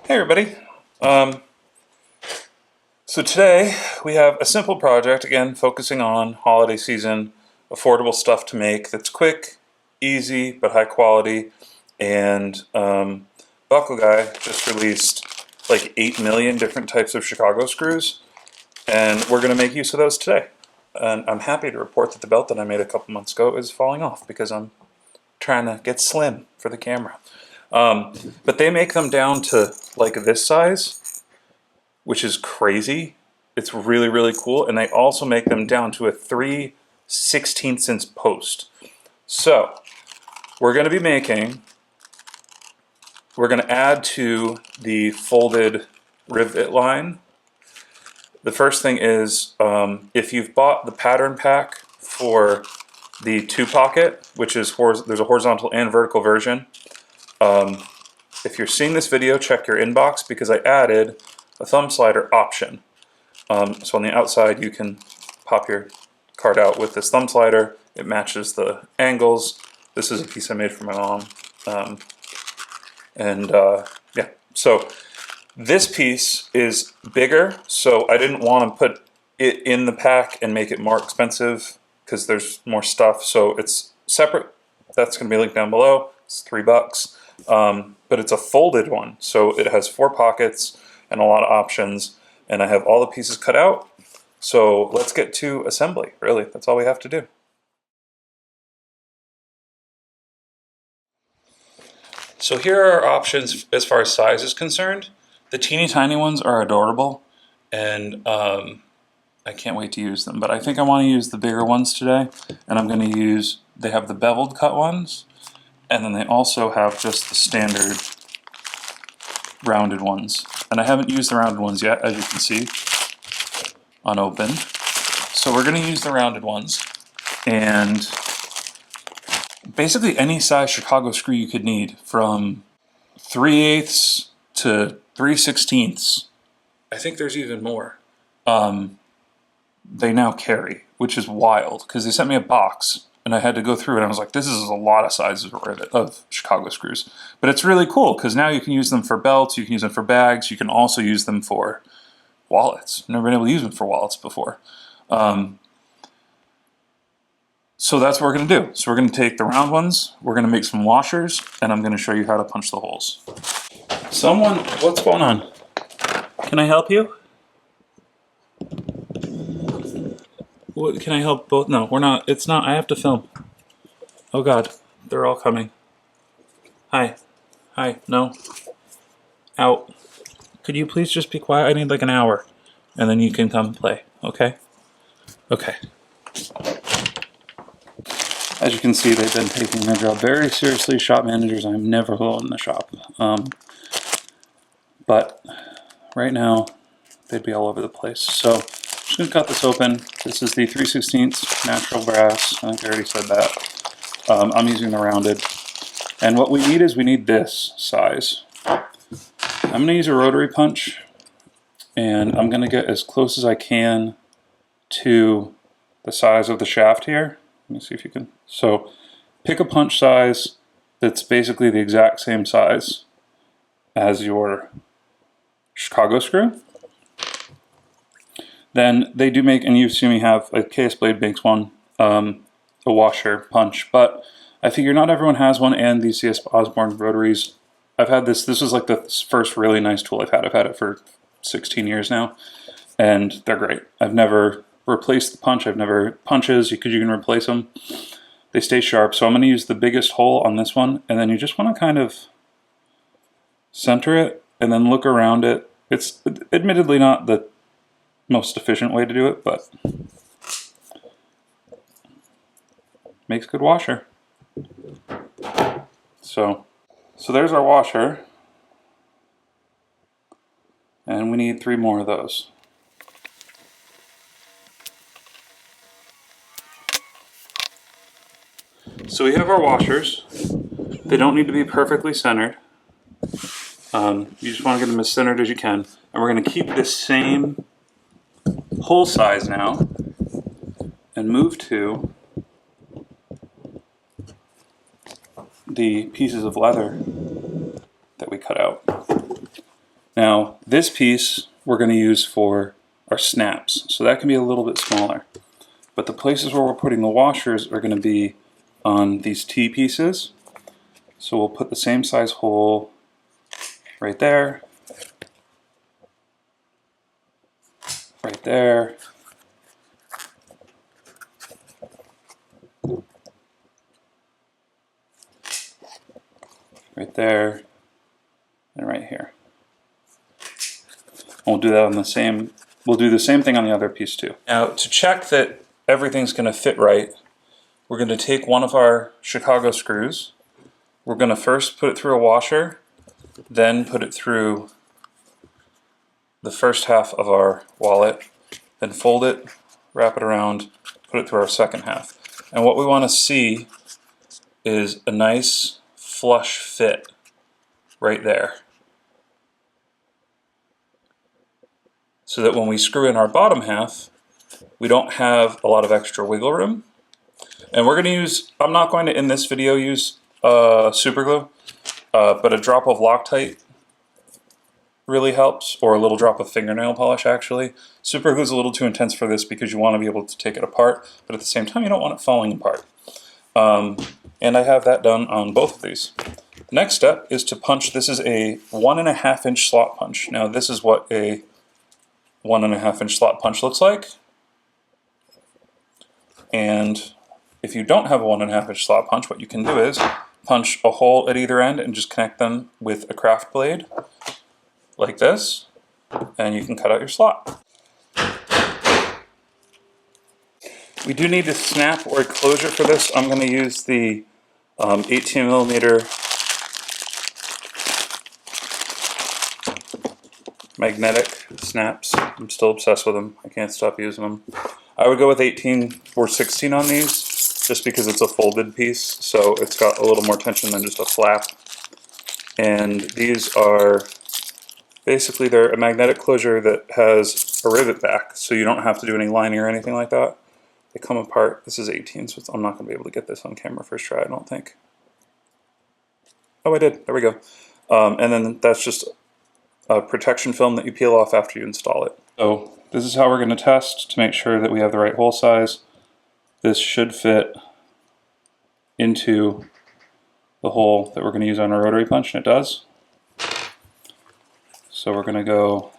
Hey everybody. Um, so today we have a simple project, again focusing on holiday season, affordable stuff to make that's quick, easy, but high quality. And Buckleguy just released like 8 million different types of Chicago screws, and we're going to make use of those today. And I'm happy to report that the belt that I made a couple months ago is falling off because I'm trying to get slim for the camera. But they make them down to like this size, which is crazy. It's really, really cool. And they also make them down to a 3/16 inch post. So we're going to be we're going to add to the folded rivet line. The first thing is, if you've bought the pattern pack for the 2-pocket, which is, there's a horizontal and vertical version. If you're seeing this video, check your inbox because I added a thumb slider option. So on the outside you can pop your card out with this thumb slider. It matches the angles. This is a piece I made for my mom. Yeah, so this piece is bigger, so I didn't want to put it in the pack and make it more expensive because there's more stuff, so it's separate. That's going to be linked down below. It's $3. But it's a folded one, so it has 4 pockets and a lot of options, and I have all the pieces cut out. So let's get to assembly, really. That's all we have to do. So here are our options as far as size is concerned. The teeny tiny ones are adorable, and I can't wait to use them, but I think I want to use the bigger ones today, and I'm going to use, they have the beveled cut ones, and then they also have just the standard rounded ones. And I haven't used the rounded ones yet, as you can see, unopened. So we're going to use the rounded ones, and basically any size Chicago screw you could need, from 3/8 to 3/16. I think there's even more. They now carry, which is wild, because they sent me a box, and I had to go through it, and I was like, this is a lot of sizes of Chicago screws. But it's really cool, because now you can use them for belts, you can use them for bags, you can also use them for wallets. I've never been able to use them for wallets before. So that's what we're going to do. So we're going to take the round ones, we're going to make some washers, and I'm going to show you how to punch the holes. Someone, what's going on? Can I help you? What, can I help both? No, we're not. It's not. I have to film. Oh God, they're all coming. Hi. Hi. No. Out. Could you please just be quiet? I need like an hour. And then you can come play. Okay? Okay. As you can see, they've been taking their job very seriously. Shop managers, I'm never alone in the shop. But right now, they'd be all over the place. So I'm just going to cut this open. This is the 3/16 natural brass. I think I already said that. I'm using the rounded. And what we need is we need this size. I'm going to use a rotary punch, and I'm going to get as close as I can to the size of the shaft here. Let me see if you can. So pick a punch size that's basically the exact same size as your Chicago screw. Then they do make, and you see me have, a KS Blade makes one, a washer punch, but I figure not everyone has one, and these CS Osborne rotaries, I've had this was like the first really nice tool I've had. I've had it for 16 years now, and they're great. I've never replaced the punch, punches, because you can replace them. They stay sharp, so I'm going to use the biggest hole on this one, and then you just want to kind of center it, and then look around it. It's admittedly not the most efficient way to do it, but makes good washer. So there's our washer, and we need 3 more of those. So we have our washers. They don't need to be perfectly centered. You just want to get them as centered as you can, and we're going to keep this same hole size now and move to the pieces of leather that we cut out. Now this piece we're going to use for our snaps, so that can be a little bit smaller. But the places where we're putting the washers are going to be on these T pieces. So we'll put the same size hole right there, right there, right there, and right here. And we'll do that on the same, we'll do the same thing on the other piece too. Now to check that everything's going to fit right, we're going to take one of our Chicago screws. We're going to first put it through a washer, then put it through the first half of our wallet, then fold it, wrap it around, put it through our second half. And what we want to see is a nice flush fit right there, so that when we screw in our bottom half, we don't have a lot of extra wiggle room. And we're going to use, I'm not going to in this video use super glue, but a drop of Loctite really helps, or a little drop of fingernail polish actually. Super glue is a little too intense for this because you want to be able to take it apart, but at the same time you don't want it falling apart. And I have that done on both of these. The next step is to punch. This is a 1.5 inch slot punch. Now this is what a 1.5 inch slot punch looks like. And if you don't have a 1.5 inch slot punch, what you can do is punch a hole at either end and just connect them with a craft blade like this, and you can cut out your slot. We do need a snap or a closure for this. I'm going to use the 18mm magnetic snaps. I'm still obsessed with them. I can't stop using them. I would go with 18 or 16 on these, just because it's a folded piece, so it's got a little more tension than just a flap. And these are basically, they're a magnetic closure that has a rivet back, so you don't have to do any lining or anything like that. They come apart. This is 18, so I'm not going to be able to get this on camera first try, I don't think. Oh, I did. There we go. And then that's just a protection film that you peel off after you install it. So this is how we're going to test to make sure that we have the right hole size. This should fit into the hole that we're going to use on our rotary punch, and it does. So we're going to go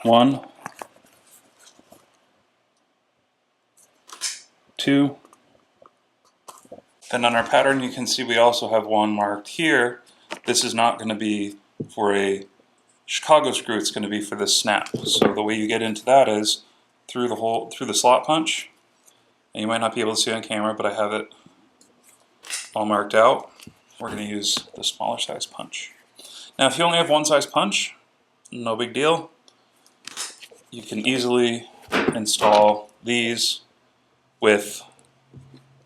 1, 2. Then on our pattern you can see we also have one marked here. This is not going to be for a Chicago screw, it's going to be for this snap. So the way you get into that is through the hole, through the slot punch. And you might not be able to see it on camera, but I have it all marked out. We're going to use the smaller size punch. Now if you only have one size punch, no big deal. You can easily install these with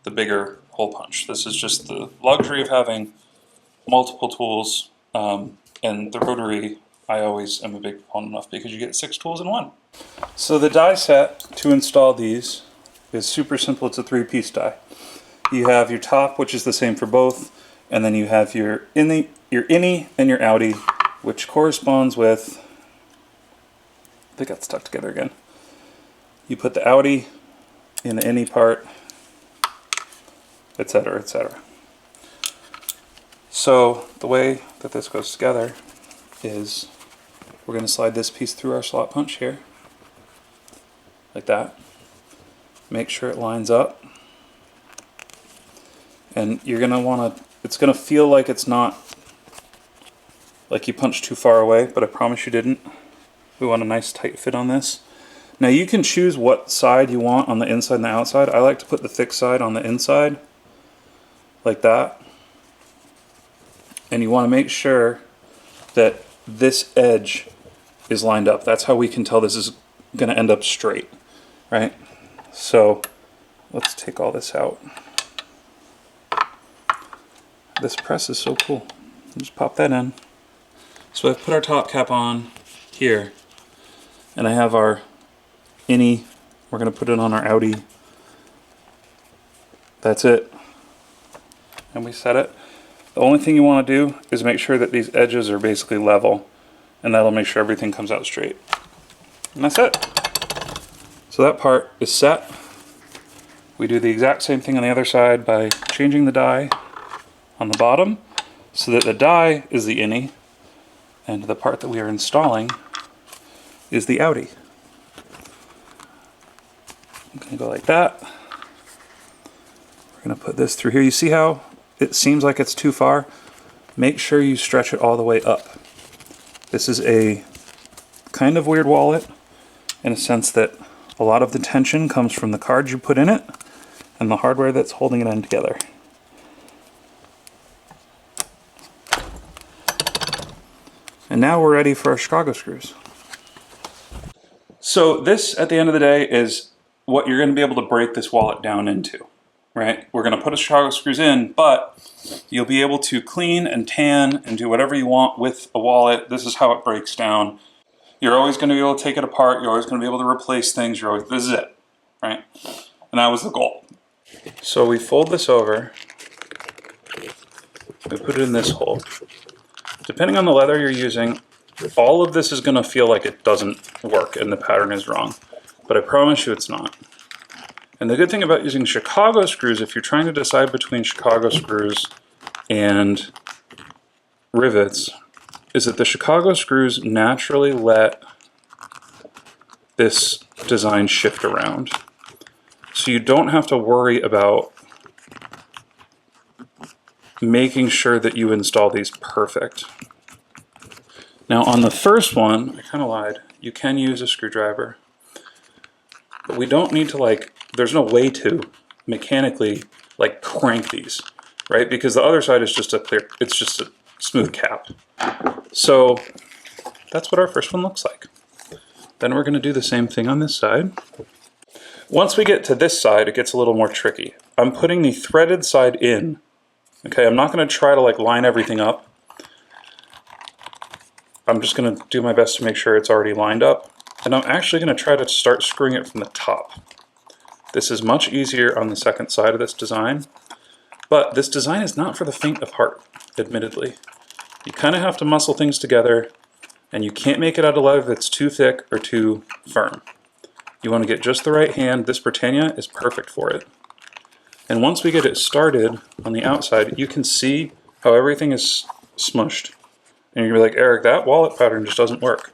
the bigger hole punch. This is just the luxury of having multiple tools, and the rotary I always am a big proponent of because you get 6 tools in one. So the die set to install these is super simple. It's a 3-piece die. You have your top, which is the same for both, and then you have your innie and your outie, which corresponds with, they got stuck together again. You put the outie in the innie part, etc., etc. So the way that this goes together is we're going to slide this piece through our slot punch here, like that. Make sure it lines up. And you're going to want to, it's going to feel like it's not, like you punched too far away, but I promise you didn't. We want a nice tight fit on this. Now you can choose what side you want on the inside and the outside. I like to put the thick side on the inside, like that. And you want to make sure that this edge is lined up. That's how we can tell this is going to end up straight, right? So let's take all this out. This press is so cool. Just pop that in. So I've put our top cap on here, and I have our innie. We're going to put it on our outie. That's it. And we set it. The only thing you want to do is make sure that these edges are basically level, and that'll make sure everything comes out straight. And that's it. So that part is set. We do the exact same thing on the other side by changing the die on the bottom so that the die is the innie and the part that we are installing is the outie. I'm going to go like that. We're going to put this through here. You see how it seems like it's too far? Make sure you stretch it all the way up. This is a kind of weird wallet in a sense that a lot of the tension comes from the cards you put in it and the hardware that's holding it in together. And now we're ready for our Chicago screws. So this, at the end of the day, is what you're going to be able to break this wallet down into, right? We're going to put a Chicago screws in, but you'll be able to clean and tan and do whatever you want with a wallet. This is how it breaks down. You're always going to be able to take it apart. You're always going to be able to replace things. This is it, right? And that was the goal. So we fold this over. We put it in this hole. Depending on the leather you're using, all of this is going to feel like it doesn't work and the pattern is wrong. But I promise you it's not. And the good thing about using Chicago screws, if you're trying to decide between Chicago screws and rivets, is that the Chicago screws naturally let this design shift around. So you don't have to worry about making sure that you install these perfect. Now on the first one, I kind of lied, you can use a screwdriver, but we don't need to there's no way to mechanically crank these, right? Because the other side is just it's just a smooth cap. So that's what our first one looks like. Then we're going to do the same thing on this side. Once we get to this side, it gets a little more tricky. I'm putting the threaded side in. Okay, I'm not going to try to line everything up. I'm just going to do my best to make sure it's already lined up. And I'm actually going to try to start screwing it from the top. This is much easier on the second side of this design. But this design is not for the faint of heart, admittedly. You kind of have to muscle things together, and you can't make it out of leather that's too thick or too firm. You want to get just the right hand. This Britannia is perfect for it. And once we get it started on the outside, you can see how everything is smushed. And you're going to be like, Eric, that wallet pattern just doesn't work.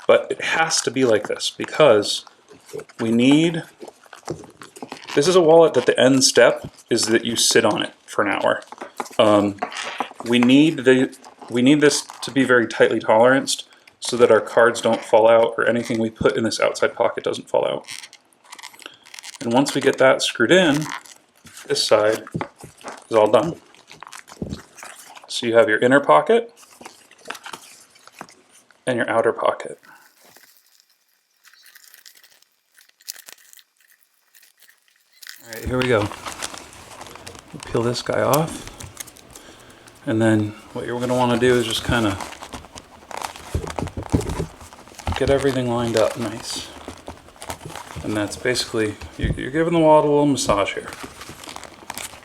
But it has to be like this because this is a wallet that the end step is that you sit on it for an hour. We need this to be very tightly toleranced so that our cards don't fall out or anything we put in this outside pocket doesn't fall out. And once we get that screwed in, this side is all done. So you have your inner pocket and your outer pocket. All right, here we go. We'll peel this guy off. And then what you're going to want to do is just kind of get everything lined up nice. And that's basically, you're giving the wallet a little massage here.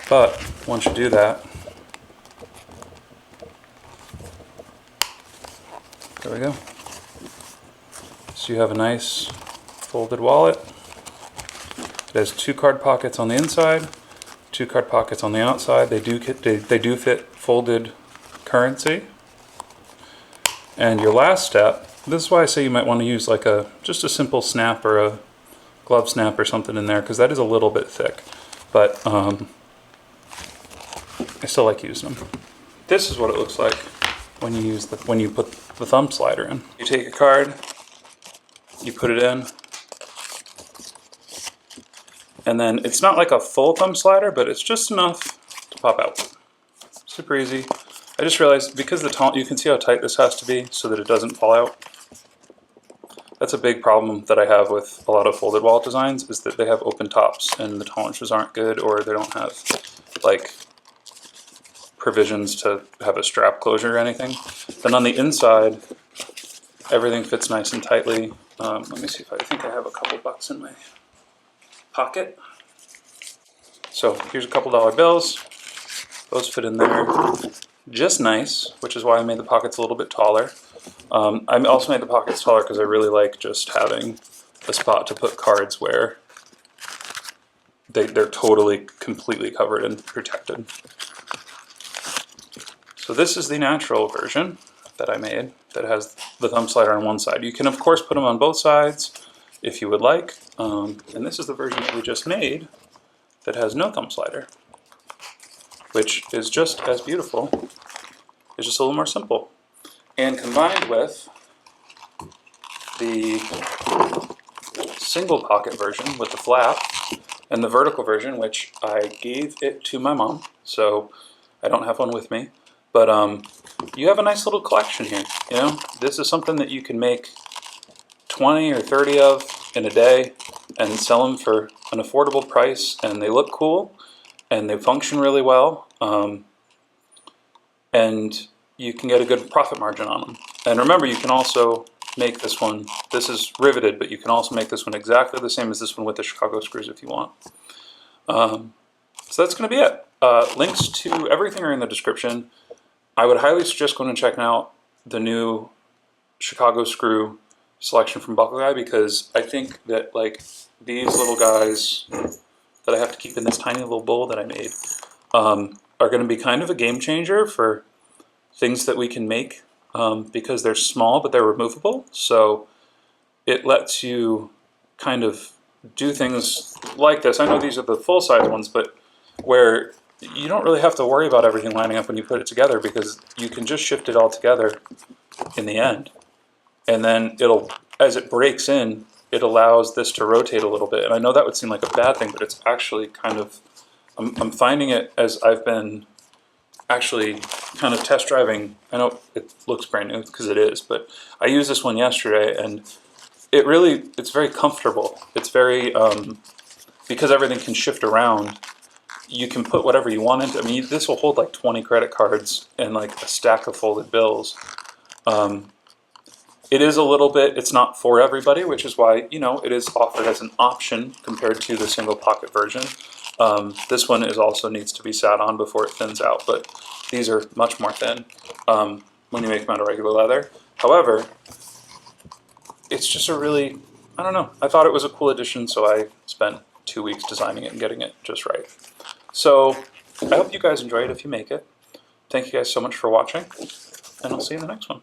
But once you do that, there we go. So you have a nice folded wallet. It has 2 card pockets on the inside, 2 card pockets on the outside. They do fit folded currency. And your last step, this is why I say you might want to use just a simple snap or a glove snap or something in there, because that is a little bit thick. But I still like using them. This is what it looks like when you put the thumb slider in. You take a card, you put it in, and then it's not like a full thumb slider, but it's just enough to pop out. Super easy. I just realized because you can see how tight this has to be so that it doesn't fall out. That's a big problem that I have with a lot of folded wallet designs, is that they have open tops and the tolerances aren't good, or they don't have provisions to have a strap closure or anything. Then on the inside, everything fits nice and tightly. Let me see if I think I have a couple bucks in my pocket. So here's a couple dollar bills. Those fit in there just nice, which is why I made the pockets a little bit taller. I also made the pockets taller because I really like just having a spot to put cards where they're totally, completely covered and protected. So this is the natural version that I made that has the thumb slider on one side. You can of course put them on both sides if you would like. And this is the version that we just made that has no thumb slider, which is just as beautiful. It's just a little more simple. And combined with the single pocket version with the flap and the vertical version, which I gave it to my mom, so I don't have one with me. But you have a nice little collection here. You know, this is something that you can make 20 or 30 of in a day and sell them for an affordable price, and they look cool and they function really well, and you can get a good profit margin on them. And remember, you can also make this one, this is riveted, but you can also make this one exactly the same as this one with the Chicago screws if you want. So that's going to be it. Links to everything are in the description. I would highly suggest going and checking out the new Chicago screw selection from Buckleguy, because I think that like these little guys that I have to keep in this tiny little bowl that I made are going to be kind of a game changer for things that we can make, because they're small but they're removable. So it lets you kind of do things like this. I know these are the full-size ones, but where you don't really have to worry about everything lining up when you put it together, because you can just shift it all together in the end. And then it'll, as it breaks in, it allows this to rotate a little bit. And I know that would seem like a bad thing, but it's actually kind of, I'm finding it as I've been actually kind of test driving. I know it looks brand new because it is, but I used this one yesterday and it really, it's very comfortable. It's very, because everything can shift around, you can put whatever you want into. I mean, this will hold like 20 credit cards and like a stack of folded bills. It is a little bit, it's not for everybody, which is why, you know, it is offered as an option compared to the single pocket version. This one is also needs to be sat on before it thins out, but these are much more thin when you make them out of regular leather. However, it's just a really, I don't know, I thought it was a cool addition, so I spent 2 weeks designing it and getting it just right. So I hope you guys enjoy it if you make it. Thank you guys so much for watching, and I'll see you in the next one.